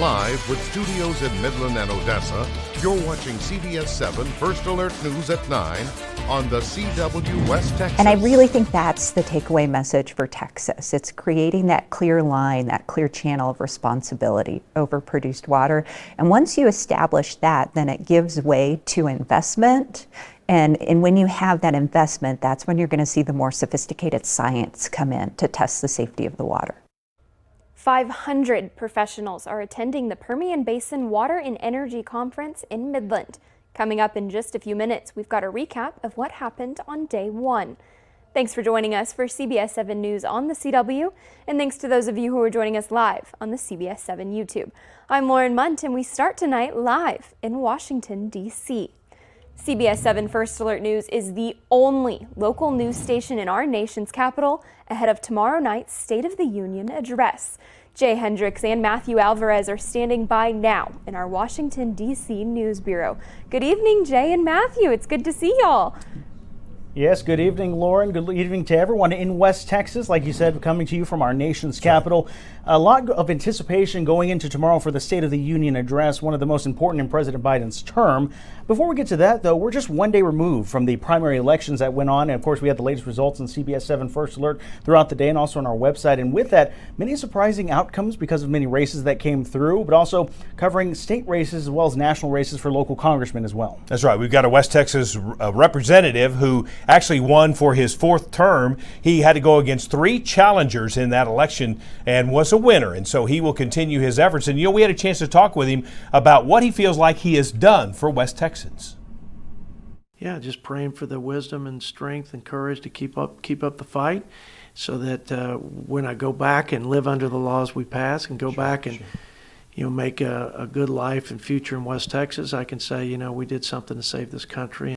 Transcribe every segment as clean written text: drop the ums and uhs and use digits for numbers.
live with studios in Midland and Odessa, you're watching CBS7 First Alert News at 9 on the CW West Texas. And I really think that's the takeaway message for Texas. It's creating that clear line, that clear channel of responsibility over produced water. And once you establish that, then it gives way to investment. And when you have that investment, that's when you're going to see the more sophisticated science come in to test the safety of the water. 500 professionals are attending the Permian Basin Water and Energy Conference in Midland. Coming up in just a few minutes, we've got a recap of what happened on day one. Thanks for joining us for CBS7 News on the CW, and thanks to those of you who are joining us live on the CBS7 YouTube. I'm Lauren Munt, and we start tonight live in Washington, D.C. CBS7 First Alert News is the only local news station in our nation's capital ahead of tomorrow night's State of the Union address. Jay Hendricks and Matthew Alvarez are standing by now in our Washington, D.C. News Bureau. Good evening, Jay and Matthew. It's good to see y'all. Yes, good evening, Lauren. Good evening to everyone in West Texas. Like you said, coming to you from our nation's capital. A lot of anticipation going into tomorrow for the State of the Union address, one of the most important in President Biden's term. Before we get to that, though, we're just one day removed from the primary elections that went on. And of course, we had the latest results on CBS7 First Alert throughout the day and also on our website. And with that, many surprising outcomes because of many races that came through, but also covering state races as well as national races for local congressmen as well. That's right. We've got a West Texas representative who actually won for his fourth term. He had to go against three challengers in that election and was a winner. And so he will continue his efforts. And, we had a chance to talk with him about what he feels like he has done for West Texans. Yeah, just praying for the wisdom and strength and courage to keep up the fight so that when I go back and live under the laws we pass and go back and make a good life and future in West Texas, I can say, we did something to save this country.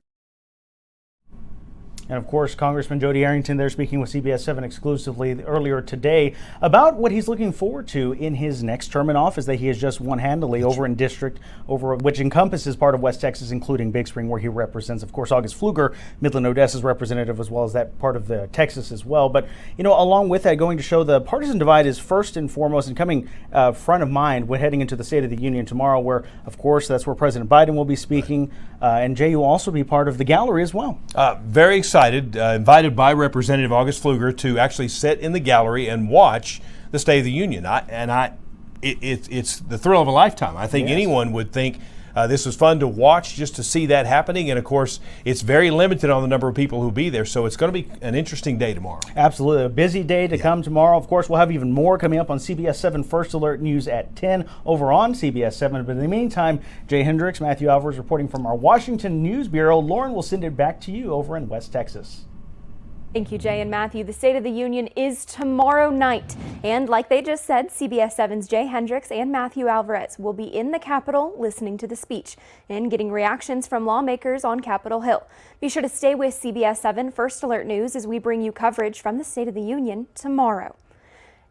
And of course, Congressman Jody Arrington there speaking with CBS7 exclusively earlier today about what he's looking forward to in his next term in office that he has just won handily over in district, which encompasses part of West Texas, including Big Spring, where he represents, of course, August Pfluger, Midland, Odessa's representative, as well as that part of the Texas as well. But, along with that, going to show the partisan divide is first and foremost and coming front of mind when heading into the State of the Union tomorrow, where, of course, that's where President Biden will be speaking. And Jay, you'll also be part of the gallery as well. Very excited, invited by Representative August Pfluger to actually sit in the gallery and watch the State of the Union. It's the thrill of a lifetime. I think anyone would think this was fun to watch just to see that happening. And of course, it's very limited on the number of people who be there. So it's going to be an interesting day tomorrow. Absolutely. A busy day to come tomorrow. Of course, we'll have even more coming up on CBS7 First Alert News at 10 over on CBS7. But in the meantime, Jay Hendricks, Matthew Alvarez reporting from our Washington News Bureau. Lauren will send it back to you over in West Texas. Thank you, Jay and Matthew. The State of the Union is tomorrow night. And like they just said, CBS7's Jay Hendricks and Matthew Alvarez will be in the Capitol listening to the speech and getting reactions from lawmakers on Capitol Hill. Be sure to stay with CBS7 First Alert News as we bring you coverage from the State of the Union tomorrow.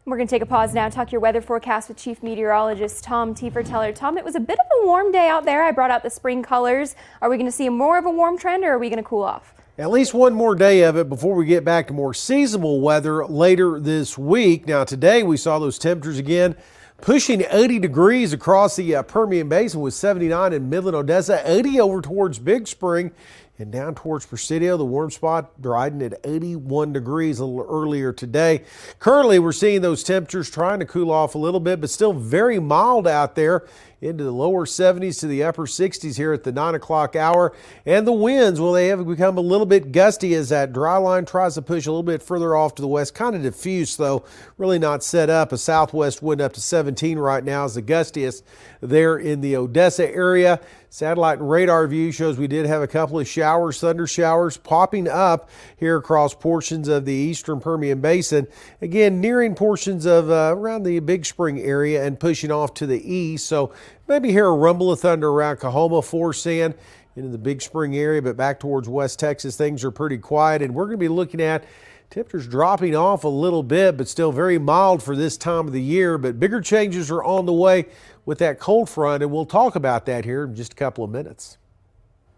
We're going to take a pause now, talk your weather forecast with Chief Meteorologist Tom Tieferteller. Tom, it was a bit of a warm day out there. I brought out the spring colors. Are we going to see more of a warm trend or are we going to cool off? At least one more day of it before we get back to more seasonal weather later this week. Now today we saw those temperatures again pushing 80 degrees across the Permian Basin with 79 in Midland, Odessa, 80 over towards Big Spring and down towards Presidio, the warm spot, Dryden at 81 degrees a little earlier today. Currently we're seeing those temperatures trying to cool off a little bit, but still very mild out there. Into the lower 70s to the upper 60s here at the 9 o'clock hour. And the winds, well, they have become a little bit gusty as that dry line tries to push a little bit further off to the west. Kind of diffuse, though, really not set up. A southwest wind up to 17 right now is the gustiest there in the Odessa area. Satellite and radar view shows we did have a couple of showers, thunder showers popping up here across portions of the eastern Permian Basin. Again, nearing portions of around the Big Spring area and pushing off to the east. So maybe hear a rumble of thunder around Coahoma, Forsan, into the Big Spring area, but back towards West Texas, things are pretty quiet. And we're going to be looking at temperatures dropping off a little bit, but still very mild for this time of the year. But bigger changes are on the way with that cold front, and we'll talk about that here in just a couple of minutes.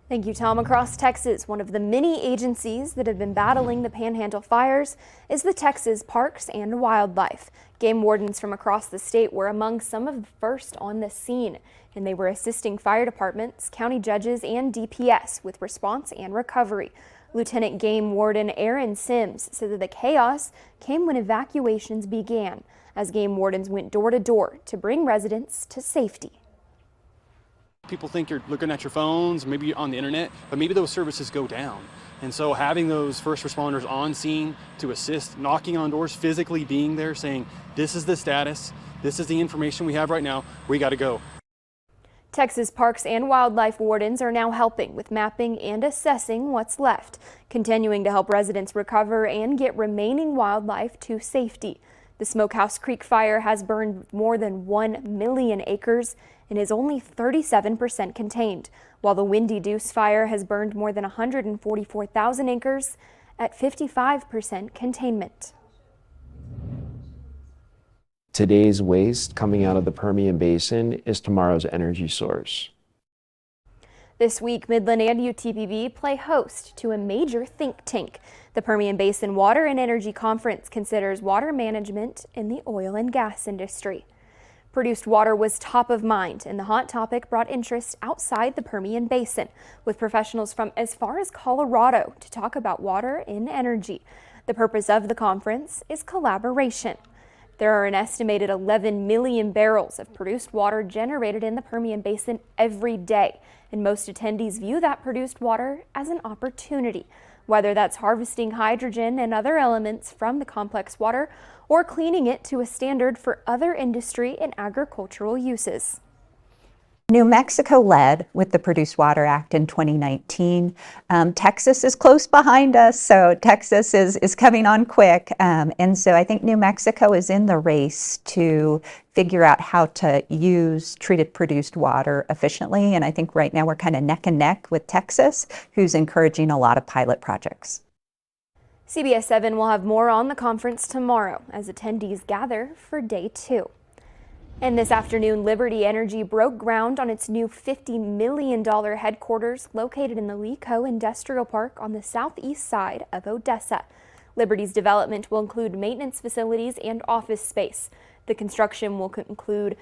Thank you, Tom. Across Texas, one of the many agencies that have been battling the Panhandle fires is the Texas Parks and Wildlife. Game wardens from across the state were among some of the first on the scene, and they were assisting fire departments, county judges, and DPS with response and recovery. Lieutenant Game Warden Aaron Sims said that the chaos came when evacuations began, as game wardens went door to door to bring residents to safety. People think you're looking at your phones, maybe on the internet, but maybe those services go down. And so having those first responders on scene to assist, knocking on doors, physically being there, saying, this is the status, this is the information we have right now, we got to go. Texas Parks and Wildlife wardens are now helping with mapping and assessing what's left, continuing to help residents recover and get remaining wildlife to safety. The Smokehouse Creek fire has burned more than 1 million acres and is only 37% contained, while the Windy Deuce fire has burned more than 144,000 acres at 55% containment. Today's waste coming out of the Permian Basin is tomorrow's energy source. This week, Midland and UTPB play host to a major think tank. The Permian Basin Water and Energy Conference considers water management in the oil and gas industry. Produced water was top of mind, and the hot topic brought interest outside the Permian Basin, with professionals from as far as Colorado to talk about water in energy. The purpose of the conference is collaboration. There are an estimated 11 million barrels of produced water generated in the Permian Basin every day, and most attendees view that produced water as an opportunity, whether that's harvesting hydrogen and other elements from the complex water or cleaning it to a standard for other industry and agricultural uses. New Mexico led with the Produced Water Act in 2019. Texas is close behind us, so Texas is coming on quick. And so I think New Mexico is in the race to figure out how to use treated produced water efficiently. And I think right now we're kind of neck and neck with Texas, who's encouraging a lot of pilot projects. CBS7 will have more on the conference tomorrow as attendees gather for day 2. And this afternoon, Liberty Energy broke ground on its new $50 million headquarters located in the Lico Industrial Park on the southeast side of Odessa. Liberty's development will include maintenance facilities and office space. The construction will include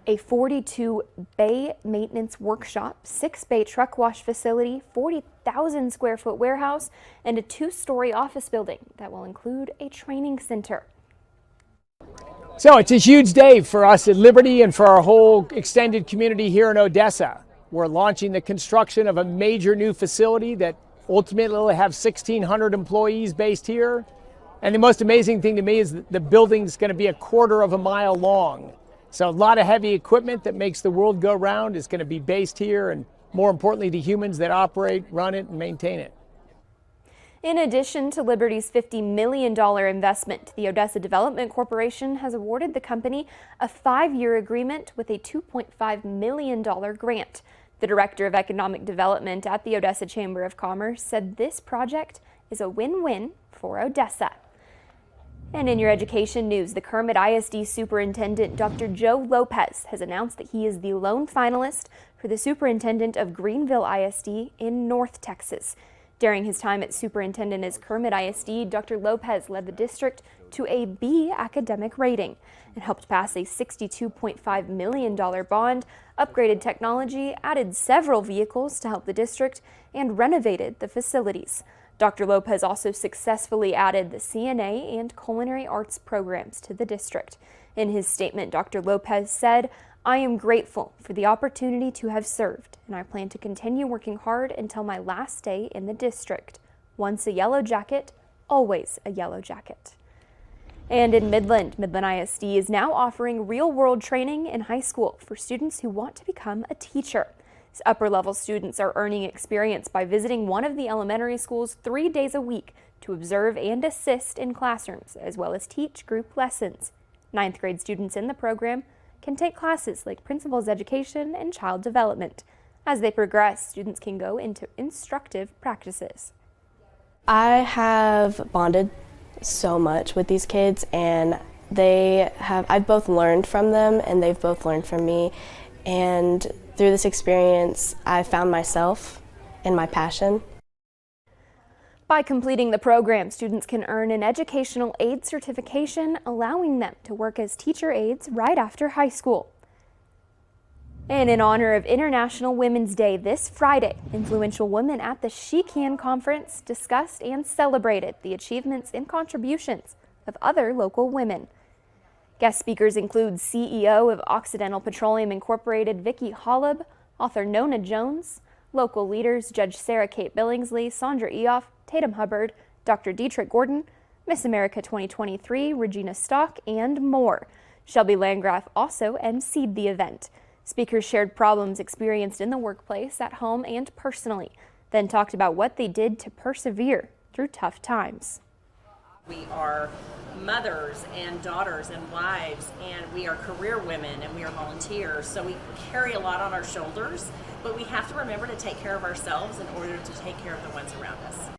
a 42-bay maintenance workshop, 6-bay truck wash facility, 40,000 square foot warehouse, and a 2-story office building that will include a training center. So it's a huge day for us at Liberty and for our whole extended community here in Odessa. We're launching the construction of a major new facility that ultimately will have 1,600 employees based here. And the most amazing thing to me is that the building's going to be 1/4 of a mile long. So a lot of heavy equipment that makes the world go round is going to be based here, and more importantly, the humans that operate, run it, and maintain it. In addition to Liberty's $50 million investment, the Odessa Development Corporation has awarded the company a 5-year agreement with a $2.5 million grant. The Director of Economic Development at the Odessa Chamber of Commerce said this project is a win-win for Odessa. And in your education news, the Kermit ISD Superintendent Dr. Joe Lopez has announced that he is the lone finalist for the Superintendent of Greenville ISD in North Texas. During his time as superintendent at Kermit ISD, Dr. Lopez led the district to a B academic rating and helped pass a $62.5 million bond, upgraded technology, added several vehicles to help the district, and renovated the facilities. Dr. Lopez also successfully added the CNA and culinary arts programs to the district. In his statement, Dr. Lopez said, "I am grateful for the opportunity to have served, and I plan to continue working hard until my last day in the district. Once a yellow jacket, always a yellow jacket." And in Midland ISD is now offering real-world training in high school for students who want to become a teacher. Upper-level students are earning experience by visiting one of the elementary schools 3 days a week to observe and assist in classrooms, as well as teach group lessons. 9th grade students in the program can take classes like principal's education and child development. As they progress, students can go into instructive practices. I have bonded so much with these kids, and I've both learned from them and they've both learned from me. And through this experience, I found myself and my passion. By completing the program, students can earn an educational aid certification, allowing them to work as teacher aides right after high school. And in honor of International Women's Day this Friday, influential women at the She Can Conference discussed and celebrated the achievements and contributions of other local women. Guest speakers include CEO of Occidental Petroleum Incorporated, Vicki Holub, author Nona Jones, local leaders Judge Sarah Kate Billingsley, Sandra Eoff, Tatum Hubbard, Dr. Dietrich Gordon, Miss America 2023, Regina Stock, and more. Shelby Landgraf also emceed the event. Speakers shared problems experienced in the workplace, at home, and personally, then talked about what they did to persevere through tough times. We are mothers and daughters and wives, and we are career women, and we are volunteers, so we carry a lot on our shoulders, but we have to remember to take care of ourselves in order to take care of the ones around us.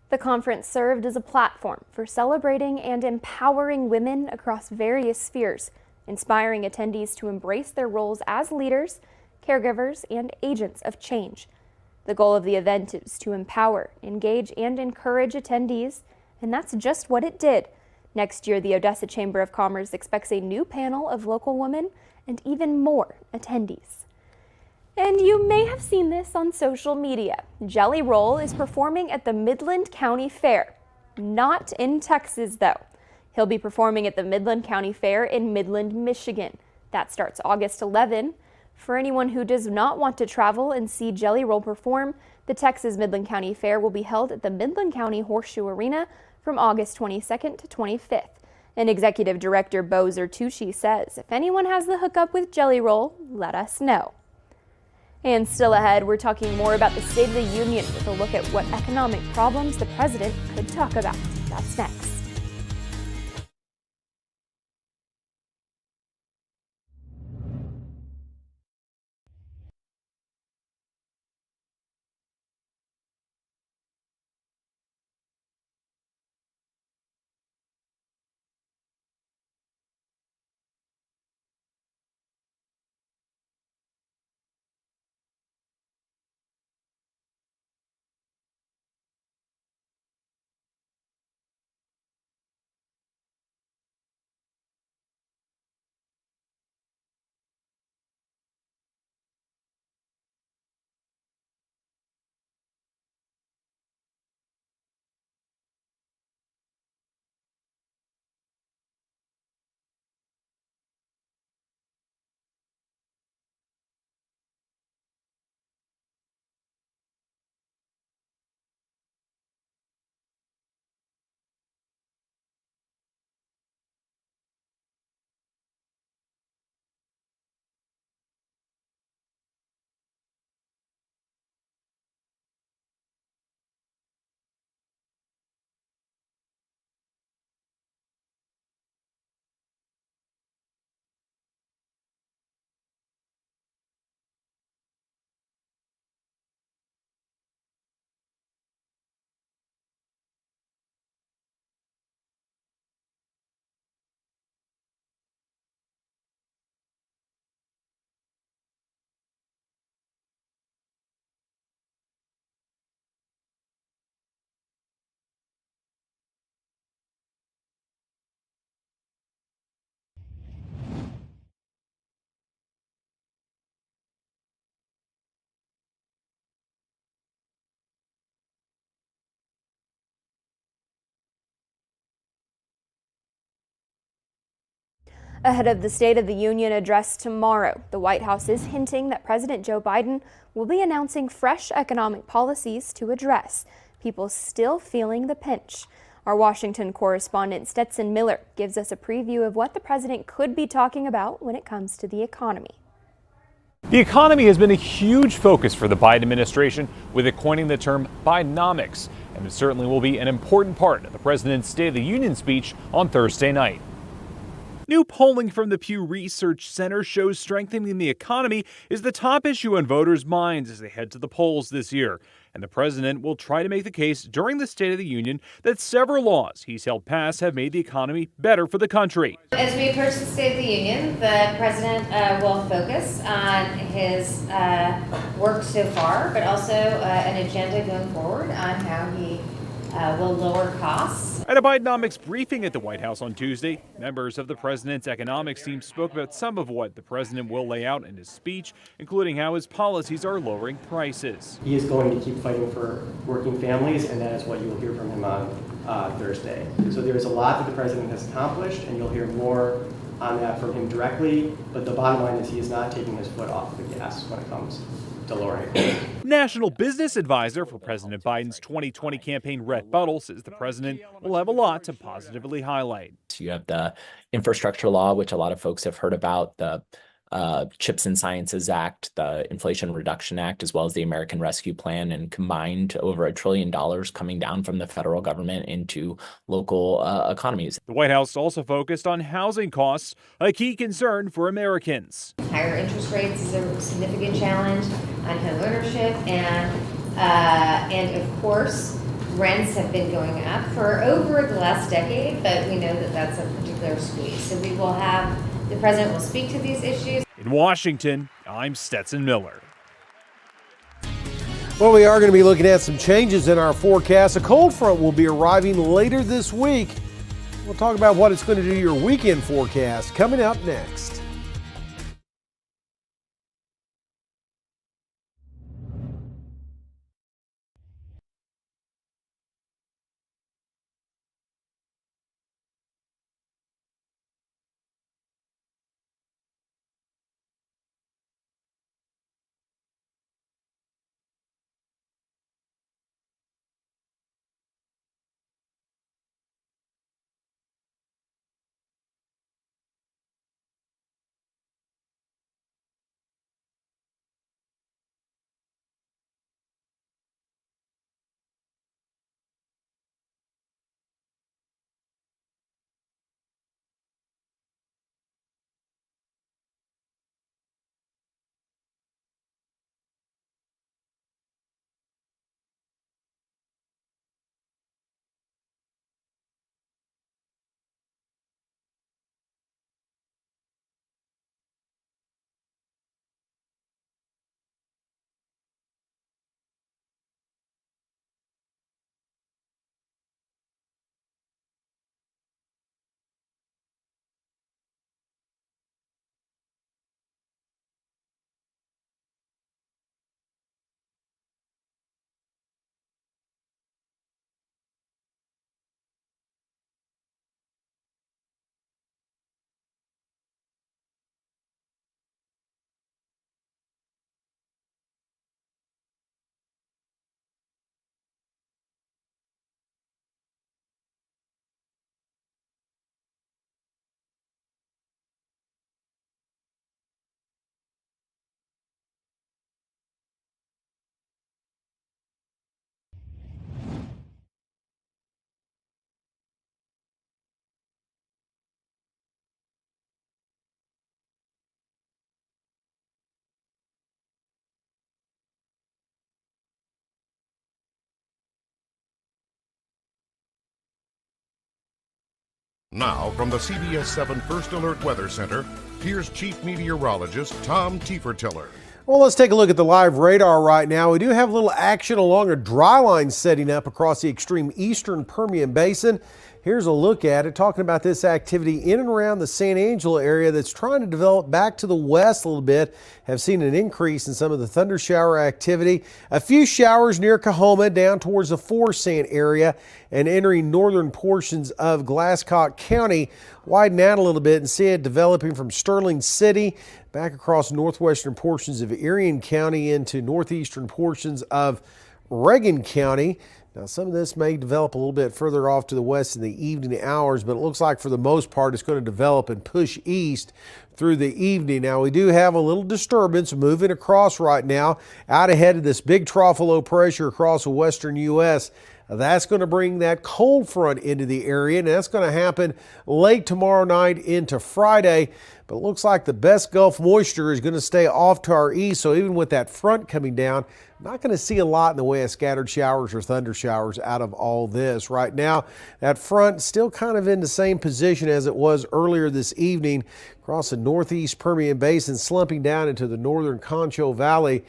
The conference served as a platform for celebrating and empowering women across various spheres, inspiring attendees to embrace their roles as leaders, caregivers, and agents of change. The goal of the event is to empower, engage, and encourage attendees, and that's just what it did. Next year, the Odessa Chamber of Commerce expects a new panel of local women and even more attendees. And you may have seen this on social media. Jelly Roll is performing at the Midland County Fair. Not in Texas, though. He'll be performing at the Midland County Fair in Midland, Michigan. That starts August 11. For anyone who does not want to travel and see Jelly Roll perform, the Texas Midland County Fair will be held at the Midland County Horseshoe Arena from August 22nd to 25th. And Executive Director Bo Zertucci says, if anyone has the hookup with Jelly Roll, let us know. And still ahead, we're talking more about the State of the Union with a look at what economic problems the president could talk about. That's next. Ahead of the State of the Union address tomorrow, the White House is hinting that President Joe Biden will be announcing fresh economic policies to address people still feeling the pinch. Our Washington correspondent Stetson Miller gives us a preview of what the president could be talking about when it comes to the economy. The economy has been a huge focus for the Biden administration, with it coining the term Bidenomics, and it certainly will be an important part of the president's State of the Union speech on Thursday night. New polling from the Pew Research Center shows strengthening the economy is the top issue on voters' minds as they head to the polls this year. And the president will try to make the case during the State of the Union that several laws he's helped pass have made the economy better for the country. As we approach the State of the Union, the president will focus on his work so far, but also an agenda going forward on how he will lower costs. At a Bidenomics briefing at the White House on Tuesday, members of the president's economics team spoke about some of what the president will lay out in his speech, including how his policies are lowering prices. He is going to keep fighting for working families, and that is what you will hear from him on Thursday. So there is a lot that the president has accomplished, and you'll hear more on that from him directly, but the bottom line is he is not taking his foot off the gas when it comes to lowering it. National business advisor for President Biden's 2020 campaign, Rhett Buttle, says the president will have a lot to positively highlight. You have the infrastructure law, which a lot of folks have heard about, the Chips and Sciences Act, the Inflation Reduction Act, as well as the American Rescue Plan, and combined over $1 trillion coming down from the federal government into local economies. The White House also focused on housing costs, a key concern for Americans. Higher interest rates is a significant challenge on home ownership, and of course, rents have been going up for over the last decade, but we know that that's a particular squeeze. So the president will speak to these issues. In Washington, I'm Stetson Miller. Well, we are going to be looking at some changes in our forecast. A cold front will be arriving later this week. We'll talk about what it's going to do to your weekend forecast coming up next. Now, from the CBS7 First Alert Weather Center, here's Chief Meteorologist Tom Tiefertiller. Well, let's take a look at the live radar right now. We do have a little action along a dry line setting up across the extreme eastern Permian Basin. Here's a look at it, talking about this activity in and around the San Angelo area that's trying to develop back to the west a little bit. Have seen an increase in some of the thunder shower activity. A few showers near Coahoma down towards the Forsyth area and entering northern portions of Glasscock County. Widen out a little bit and see it developing from Sterling City back across northwestern portions of Erie County into northeastern portions of Reagan County. Now, some of this may develop a little bit further off to the west in the evening hours, but it looks like for the most part it's going to develop and push east through the evening. Now, we do have a little disturbance moving across right now out ahead of this big trough of low pressure across the western U.S. That's going to bring that cold front into the area, and that's going to happen late tomorrow night into Friday. But it looks like the best Gulf moisture is going to stay off to our east, so even with that front coming down, not going to see a lot in the way of scattered showers or thunder showers out of all this. Right now, that front still kind of in the same position as it was earlier this evening across the northeast Permian Basin, slumping down into the northern Concho Valley.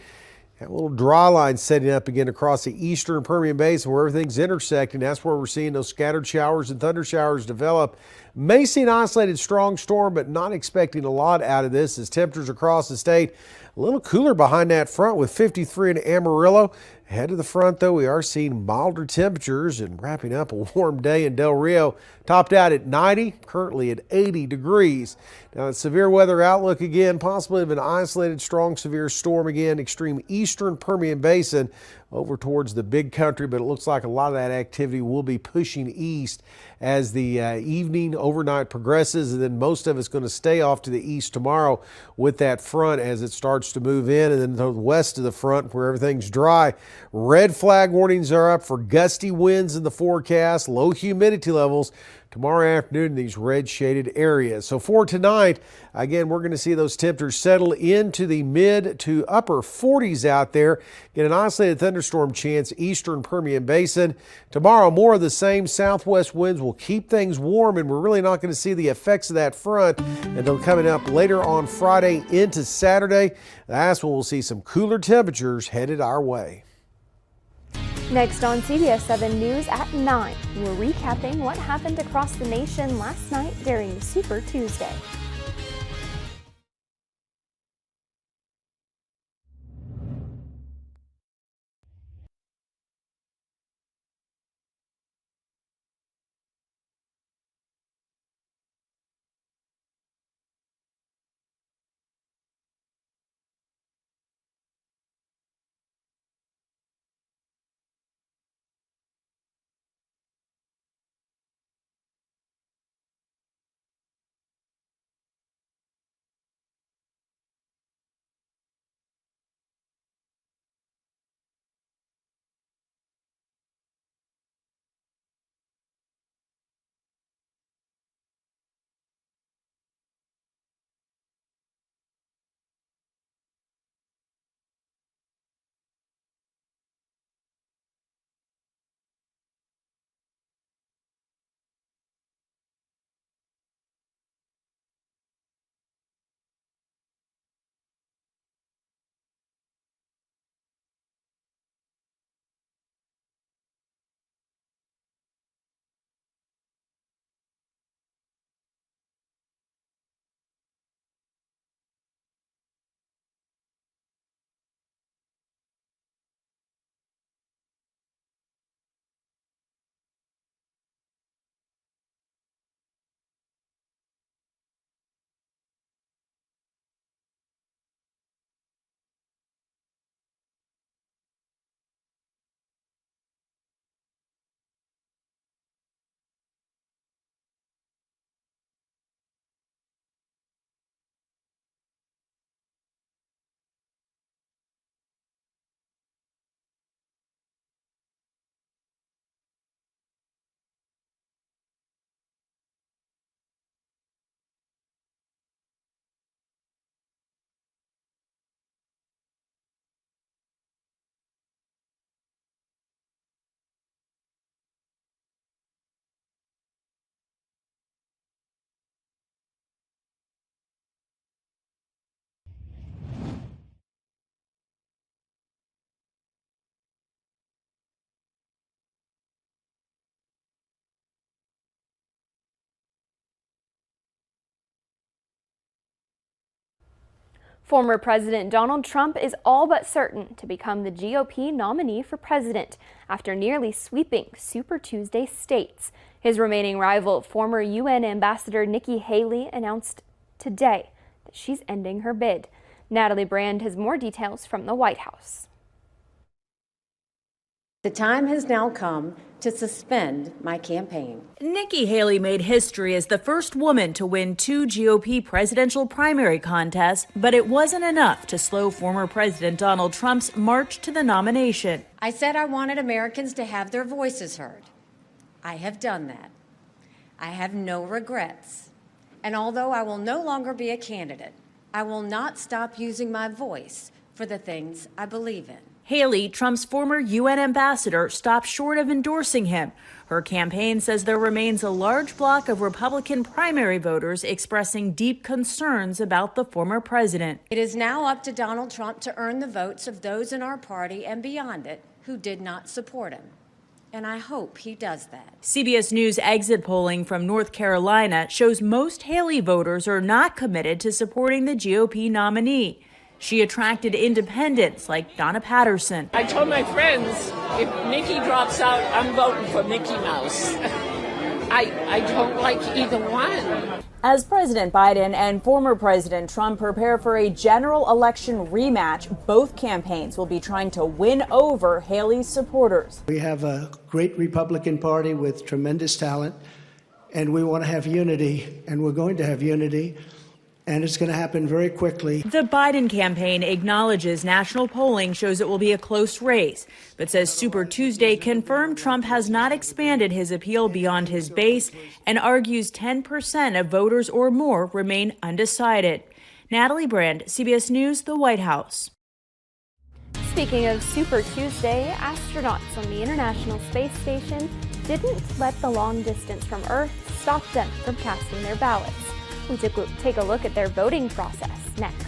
That little dry line setting up again across the eastern Permian Basin where everything's intersecting. That's where we're seeing those scattered showers and thunder showers develop. May see an isolated strong storm, but not expecting a lot out of this as temperatures across the state a little cooler behind that front with 53 in Amarillo. Ahead of the front, though, we are seeing milder temperatures and wrapping up a warm day in Del Rio. Topped out at 90, currently at 80 degrees. Now, the severe weather outlook again, possibly of an isolated strong severe storm again, extreme eastern Permian Basin over towards the big country, but it looks like a lot of that activity will be pushing east as the evening overnight progresses, and then most of it's going to stay off to the east tomorrow with that front as it starts to move in, and then to the west of the front where everything's dry. Red flag warnings are up for gusty winds in the forecast, low humidity levels tomorrow afternoon in these red shaded areas. So for tonight, again, we're going to see those temperatures settle into the mid to upper 40s out there. Get an isolated thunderstorm chance eastern Permian Basin. Tomorrow, more of the same. Southwest winds will keep things warm, and we're really not going to see the effects of that front until coming up later on Friday into Saturday. That's when we'll see some cooler temperatures headed our way. Next on CBS7 News at 9, we're recapping what happened across the nation last night during Super Tuesday. Former President Donald Trump is all but certain to become the GOP nominee for president after nearly sweeping Super Tuesday states. His remaining rival, former UN Ambassador Nikki Haley, announced today that she's ending her bid. Natalie Brand has more details from the White House. The time has now come to suspend my campaign. Nikki Haley made history as the first woman to win 2 GOP presidential primary contests, but it wasn't enough to slow former President Donald Trump's march to the nomination. I said I wanted Americans to have their voices heard. I have done that. I have no regrets. And although I will no longer be a candidate, I will not stop using my voice for the things I believe in. Haley, Trump's former UN ambassador, stopped short of endorsing him. Her campaign says there remains a large block of Republican primary voters expressing deep concerns about the former president. It is now up to Donald Trump to earn the votes of those in our party and beyond it who did not support him. And I hope he does that. CBS News exit polling from North Carolina shows most Haley voters are not committed to supporting the GOP nominee. She attracted independents like Donna Patterson. I told my friends, if Nikki drops out, I'm voting for Mickey Mouse. I don't like either one. As President Biden and former President Trump prepare for a general election rematch, both campaigns will be trying to win over Haley's supporters. We have a great Republican Party with tremendous talent, and we want to have unity, and we're going to have unity. And it's going to happen very quickly. The Biden campaign acknowledges national polling shows it will be a close race, but says Super Tuesday confirmed Trump has not expanded his appeal beyond his base and argues 10% of voters or more remain undecided. Natalie Brand, CBS News, the White House. Speaking of Super Tuesday, astronauts on the International Space Station didn't let the long distance from Earth stop them from casting their ballots. We take a look at their voting process next.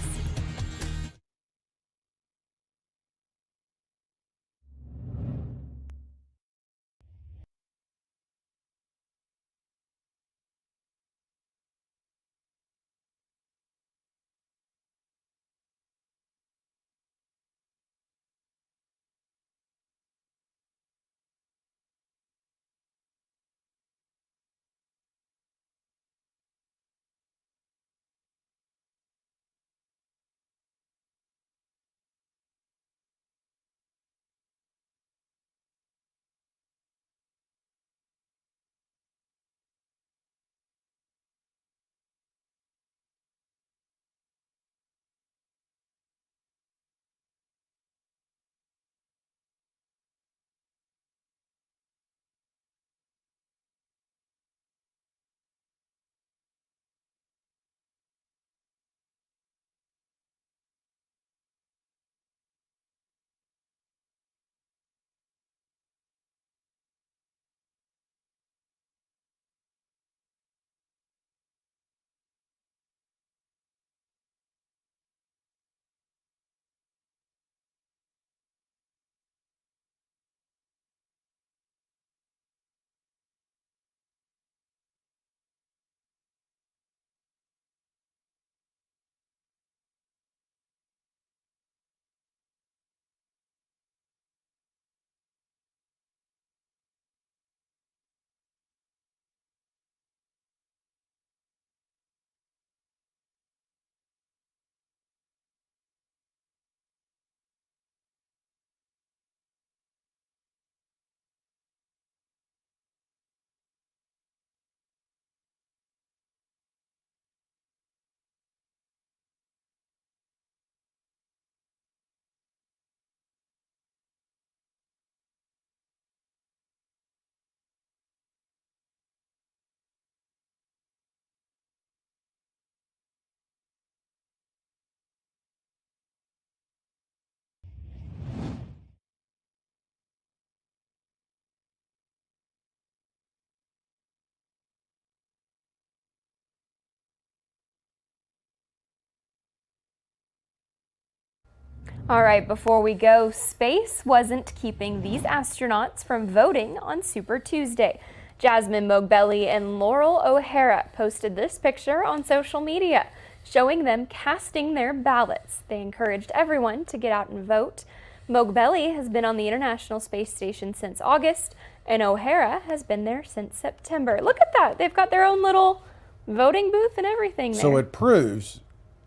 All right, before we go, space wasn't keeping these astronauts from voting on Super Tuesday. Jasmine Mogbelli and Laurel O'Hara posted this picture on social media, showing them casting their ballots. They encouraged everyone to get out and vote. Mogbelli has been on the International Space Station since August, and O'Hara has been there since September. Look at that. They've got their own little voting booth and everything there. So it proves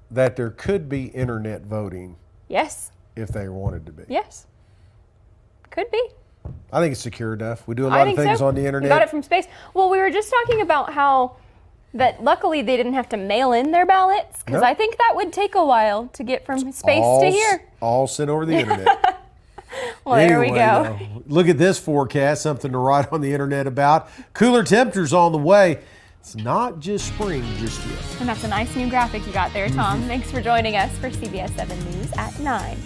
that there could be internet voting. Yes. If they wanted to be. Yes. Could be. I think it's secure enough. We do a I lot of think things so. on the internet. We got it from space. Well, we were just talking about how that luckily they didn't have to mail in their ballots, because Nope. I think that would take a while to get from space to here. All sent over the internet. Well, there we go. Though, look at this forecast, something to write on the internet about. Cooler temperatures on the way. It's not just spring just yet. And that's a nice new graphic you got there, Tom. Thanks for joining us for CBS 7 News at 9.